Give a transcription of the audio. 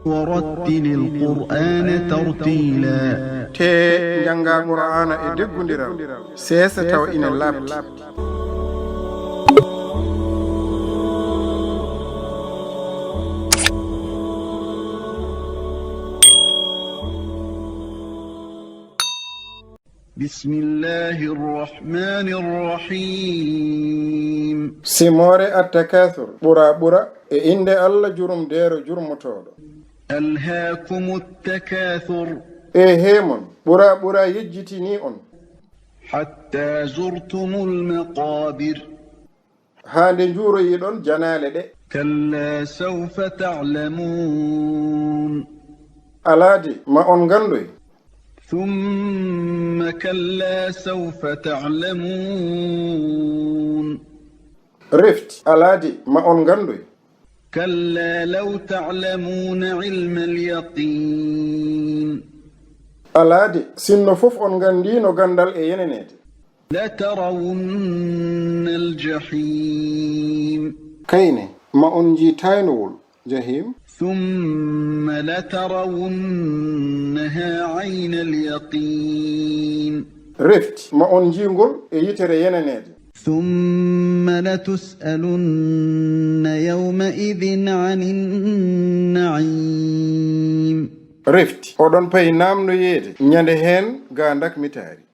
ورتل القرآن ترتيلا te janga qur'ana e deggundiral sesa taw ina labti بسم الله الرحمن الرحيم simore attakathur ɓura e inde allah jurumdero jurmotoɗo ألهاكم التكاثر e hemon ɓura yejjitini on حتى زرتم المقابر hande juuroyiɗon janale ɗe كلا سوف تعلمون alade ma on gandoy ثم كلا سوف تعلمون rifti alade ma on gandoy كلا لو تعلمون علم اليقين alade sinno fof on gandino gandal e yenenede لترون الجحيم kayne ma on jiitaynowol jahim ثم لترونها عين اليقين rifti ma on jingol e yitere yenenede ثم لتسألن يومئذ عن النعيم rifti oɗon payi namnoyede ñande hen ga dakmitari